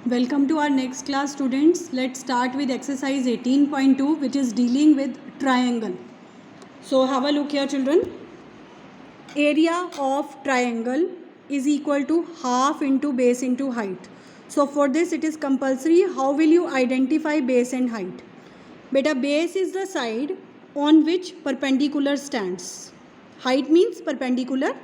Welcome to our next class, students. Let's start with exercise 18.2, which is dealing with triangle. So have a look here, children. Area of triangle is equal to half into base into height. So for this it is compulsory. How will you identify base and height? Beta, base is the side on which perpendicular stands. Height means perpendicular.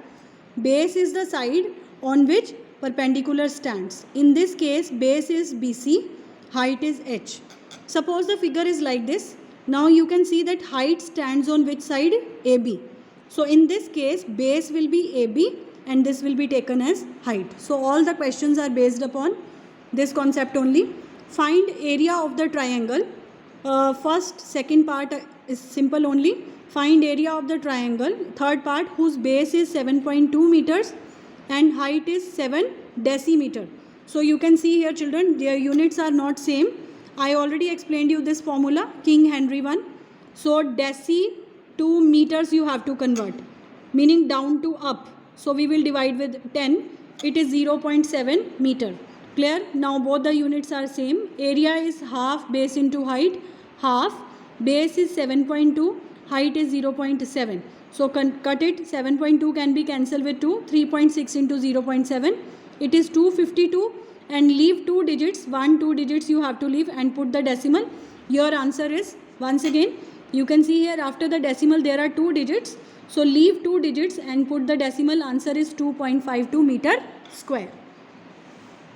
Base is the side on which perpendicular stands. In this case, base is BC, height is H. Suppose the figure is like this. Now you can see that height stands on which side? AB. So in this case, base will be AB and this will be taken as height. So all the questions are based upon this concept only. Find area of the triangle. Second part is simple only. Find area of the triangle. Third part, whose base is 7.2 meters and height is 7 decimeter. So you can see here, children, their units are not same. I already explained you this formula, King Henry one. So deci to meters you have to convert, meaning down to up. So we will divide with 10. It is 0.7 meter. Clear? Now both the units are same. Area is half base into height. Half base is 7.2, height is 0.7. So cut it. 7.2 can be cancelled with 2. 3.6 into 0.7. It is 252 and leave 2 digits. 2 digits you have to leave and put the decimal. Your answer is, once again, you can see here after the decimal there are 2 digits. So leave 2 digits and put the decimal. Answer is 2.52 meter square.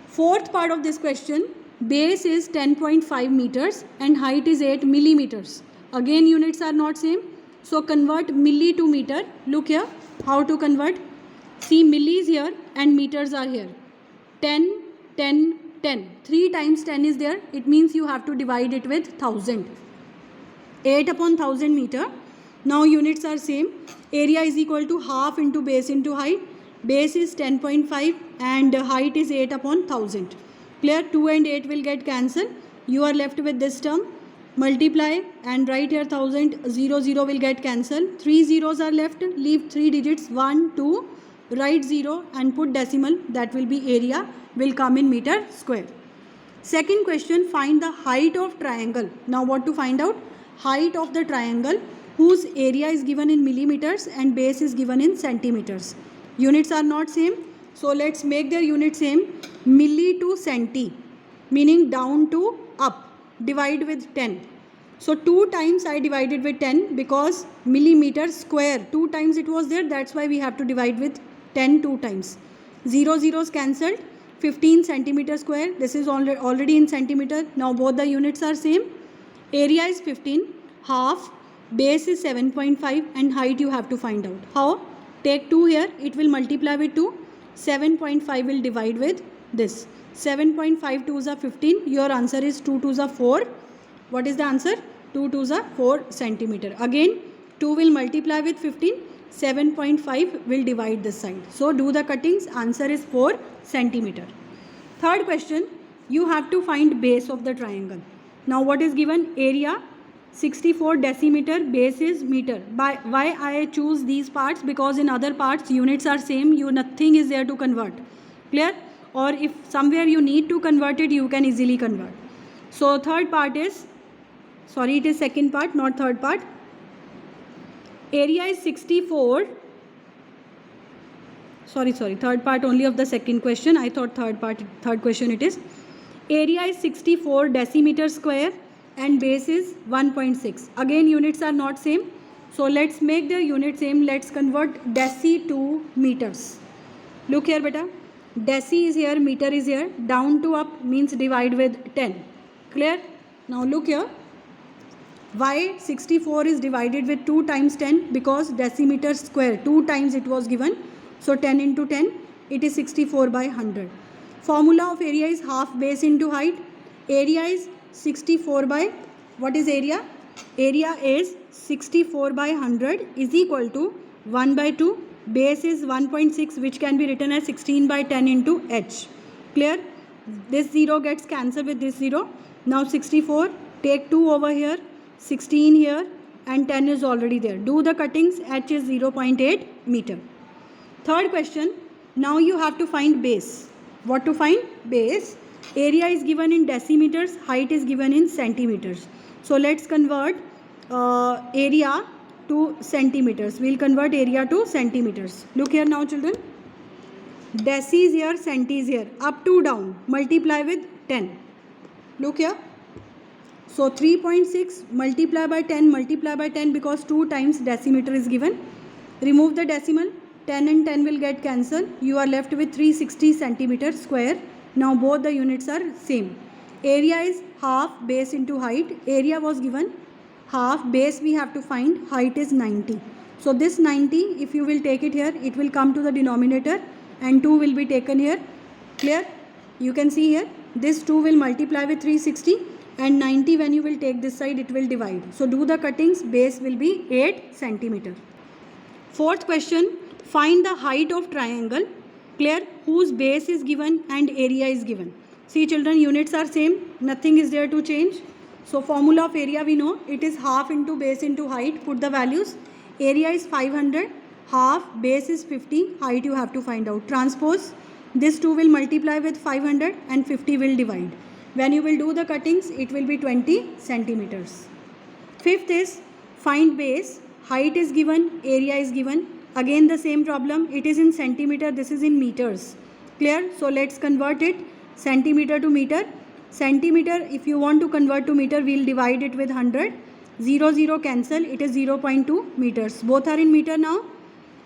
Fourth part of this question, base is 10.5 meters and height is 8 millimeters. Again units are not same. So convert milli to meter. Look here how to convert. See, milli is here and meters are here. 10, 10, 10. 3 times 10 is there. It means you have to divide it with 1000. 8 upon 1000 meter. Now units are same. Area is equal to half into base into height. Base is 10.5 and height is 8 upon 1000. Clear? 2 and 8 will get cancelled. You are left with this term. Multiply and write here 1000. 0, 0 will get cancelled. 3 zeros are left. Leave 3 digits. 1, 2. Write 0 and put decimal. That will be area. Will come in meter square. Second question, find the height of triangle. Now what to find out? Height of the triangle whose area is given in millimeters and base is given in centimeters. Units are not same. So let's make their unit same. Milli to centi, meaning down to up. Divide with 10. So 2 times I divided with 10 because millimeter square. 2 times it was there. That's why we have to divide with 10 2 times. 0 zeros cancelled. 15 centimeter square. This is already in centimeter. Now both the units are same. Area is 15. Half. Base is 7.5 and height you have to find out. How? Take 2 here. It will multiply with 2. 7.5 will divide with this. 7.5 2s are 15. Your answer is 2 2s are 4. What is the answer? 2 2s are 4 centimeter. Again 2 will multiply with 15. 7.5 will divide this side. So do the cuttings. Answer is 4 centimeter. Third question, you have to find base of the triangle. Now what is given? Area 64 decimeter, base is meter. Why I choose these parts? Because in other parts units are same. Nothing is there to convert. Clear? Or if somewhere you need to convert it, you can easily convert. So third part is, sorry, it is second part, not third part. Area is 64. Sorry, third part only of the second question. I thought third question it is. Area is 64 decimeter square and base is 1.6. Again units are not same. So let's make the unit same. Let's convert deci to meters. Look here beta. Deci is here, meter is here. Down to up means divide with 10. Clear? Now look here. Why 64 is divided with 2 times 10? Because decimeter square. 2 times it was given. So 10 into 10. It is 64 by 100. Formula of area is half base into height. Area is 64 by, what is area? Area is 64 by 100 is equal to 1 by 2. Base is 1.6 which can be written as 16 by 10 into h. Clear? This 0 gets cancelled with this 0. Now 64. Take 2 over here. 16 here and 10 is already there. Do the cuttings. H is 0.8 meter. Third question. Now you have to find base. What to find? Base. Area is given in decimeters, height is given in centimeters. So let's convert area to centimeters. We'll convert area to centimeters. Look here now, children. Deci is here, centi is here. Up to down. Multiply with 10. Look here. So 3.6 multiply by 10 because 2 times decimeter is given. Remove the decimal. 10 and 10 will get cancelled. You are left with 360 centimeters square. Now both the units are same. Area is half base into height. Area was given half, base we have to find, height is 90. So this 90, if you will take it here, it will come to the denominator and 2 will be taken here. Clear? You can see here, this 2 will multiply with 360 and 90 when you will take this side, it will divide. So do the cuttings, base will be 8 centimeter. Fourth question, find the height of triangle, clear, whose base is given and area is given. See children, units are same, nothing is there to change. So formula of area we know, it is half into base into height, put the values. Area is 500, half, base is 50, height you have to find out. Transpose, this 2 will multiply with 500 and 50 will divide. When you will do the cuttings, it will be 20 centimeters. Fifth is, find base, height is given, area is given. Again the same problem, it is in centimeter, this is in meters. Clear? So let's convert it, centimeter to meter. Centimeter, if you want to convert to meter, we'll divide it with 100. 0, 0 cancel, it is 0.2 meters. Both are in meter now.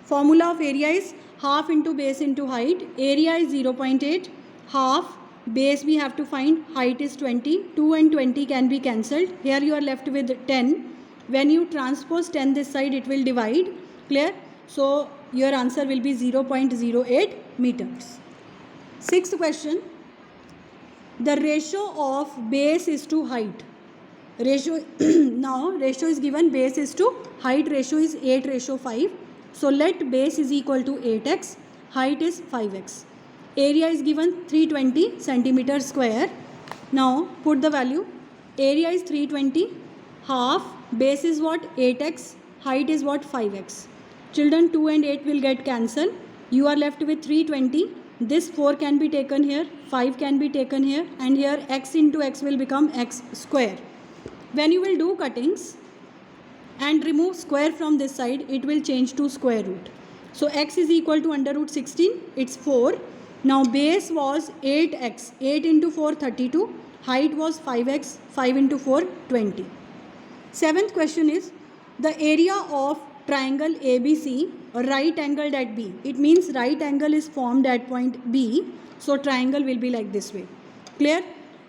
Formula of area is half into base into height. Area is 0.8. Half, base we have to find, height is 20. 2 and 20 can be cancelled. Here you are left with 10. When you transpose 10 this side, it will divide. Clear? So your answer will be 0.08 meters. Sixth question. The ratio of base is to height. Ratio now ratio is given, base is to height, ratio is 8:5. So let base is equal to 8x, height is 5x. Area is given 320 centimeters square. Now put the value. Area is 320, half, base is what, 8x, height is what, 5x. Children, 2 and 8 will get cancelled. You are left with 320. This 4 can be taken here, 5 can be taken here, and here x into x will become x square. When you will do cuttings and remove square from this side, it will change to square root. So x is equal to under root 16, it's 4. Now base was 8x, 8 into 4, 32. Height was 5x, 5 into 4, 20. Seventh question is, the area of triangle ABC, right angled at B. It means right angle is formed at point B. So triangle will be like this way. Clear?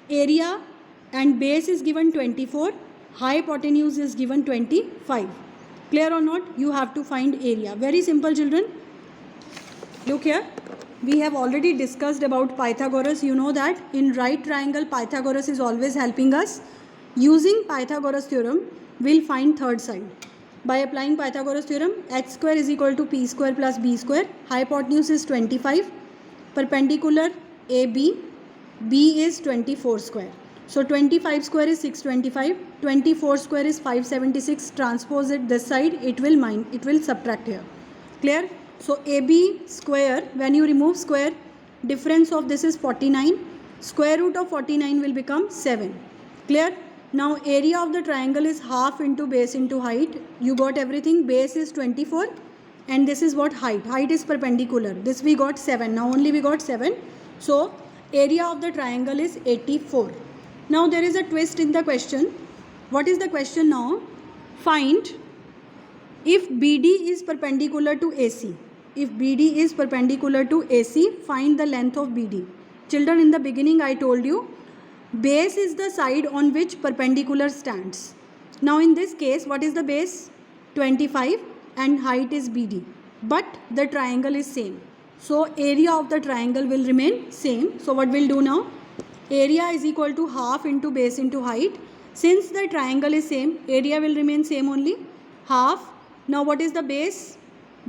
Area and base is given 24. Hypotenuse is given 25. Clear or not? You have to find area. Very simple children. Look here. We have already discussed about Pythagoras. You know that in right triangle Pythagoras is always helping us. Using Pythagoras theorem, we'll find third side. By applying Pythagoras theorem, h square is equal to p square plus b square. Hypotenuse is 25. Perpendicular AB, B is 24 square. So 25 square is 625. 24 square is 576. Transpose it this side, it will subtract here. Clear? So AB square, when you remove square, difference of this is 49. Square root of 49 will become 7. Clear? Now area of the triangle is half into base into height. You got everything. Base is 24 and this is what height. Height is perpendicular. This we got 7. Now only we got 7. So area of the triangle is 84. Now there is a twist in the question. What is the question now? Find if BD is perpendicular to AC. If BD is perpendicular to AC, find the length of BD. Children, in the beginning I told you, base is the side on which perpendicular stands. Now in this case, what is the base? 25 and height is BD. But the triangle is same. So area of the triangle will remain same. So what we'll do now? Area is equal to half into base into height. Since the triangle is same, area will remain same only. Half. Now what is the base?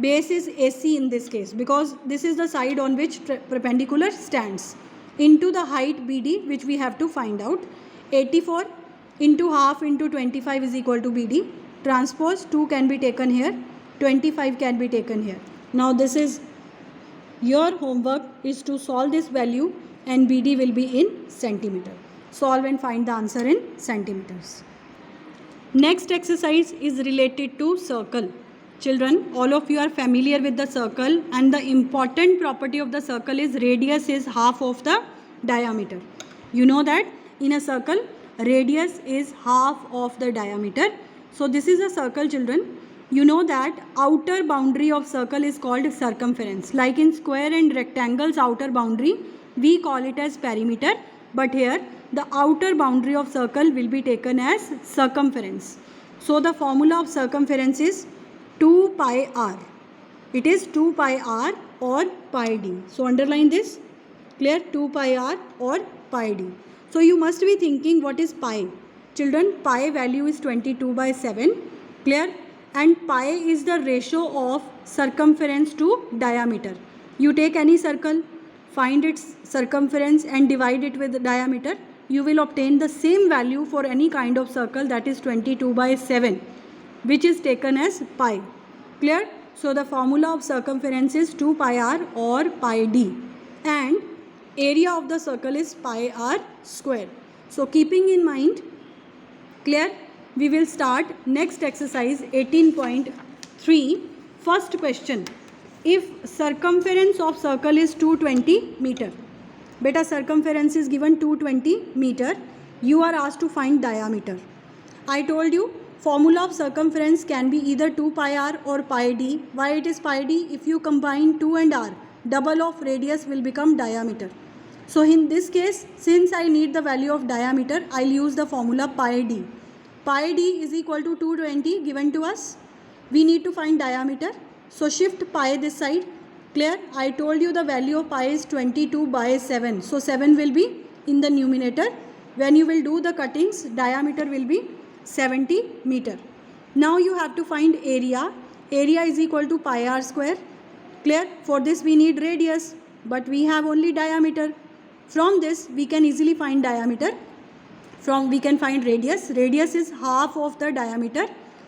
Base is AC in this case because this is the side on which perpendicular stands. Into the height BD, which we have to find out. 84 into half into 25 is equal to BD. Transpose 2 can be taken here. 25 can be taken here. Now this is your homework is to solve this value and BD will be in centimeter. Solve and find the answer in centimeters. Next exercise is related to circle. Children, all of you are familiar with the circle, and the important property of the circle is radius is half of the diameter. You know that in a circle, radius is half of the diameter. So this is a circle, children. You know that outer boundary of circle is called circumference. Like in square and rectangles outer boundary, we call it as perimeter. But here the outer boundary of circle will be taken as circumference. So the formula of circumference is 2 pi r. It is 2 pi r or pi d. So underline this. Clear? 2 pi r or pi d. So you must be thinking, what is pi? Children, pi value is 22/7. Clear? And pi is the ratio of circumference to diameter. You take any circle, find its circumference and divide it with the diameter. You will obtain the same value for any kind of circle, that is 22/7, which is taken as pi. Clear? So the formula of circumference is 2 pi r or pi d, and area of the circle is pi r square. So keeping in mind, clear, we will start next exercise 18.3. First question, if circumference of circle is 220 meter, beta circumference is given 220 meter, you are asked to find diameter. I told you formula of circumference can be either 2 pi r or pi d. Why it is pi d? If you combine 2 and r, double of radius will become diameter. So in this case, since I need the value of diameter, I'll use the formula pi d. Pi d is equal to 220 given to us. We need to find diameter. So shift pi this side. Clear? I told you the value of pi is 22/7. So 7 will be in the numerator. When you will do the cuttings, diameter will be 70 meter. Now you have to find area. Area is equal to pi r square. Clear? For this we need radius, but we have only diameter. From this we can easily find diameter. We can find radius. Radius is half of the diameter.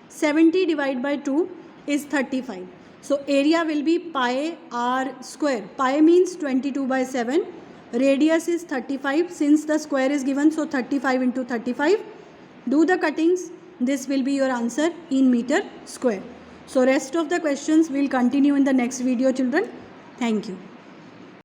70 divided by 2 is 35. So area will be pi r square. Pi means 22/7. Radius is 35. Since the square is given, so 35 into 35. Do the cuttings. This will be your answer in meter square. So rest of the questions will continue in the next video, children. Thank you.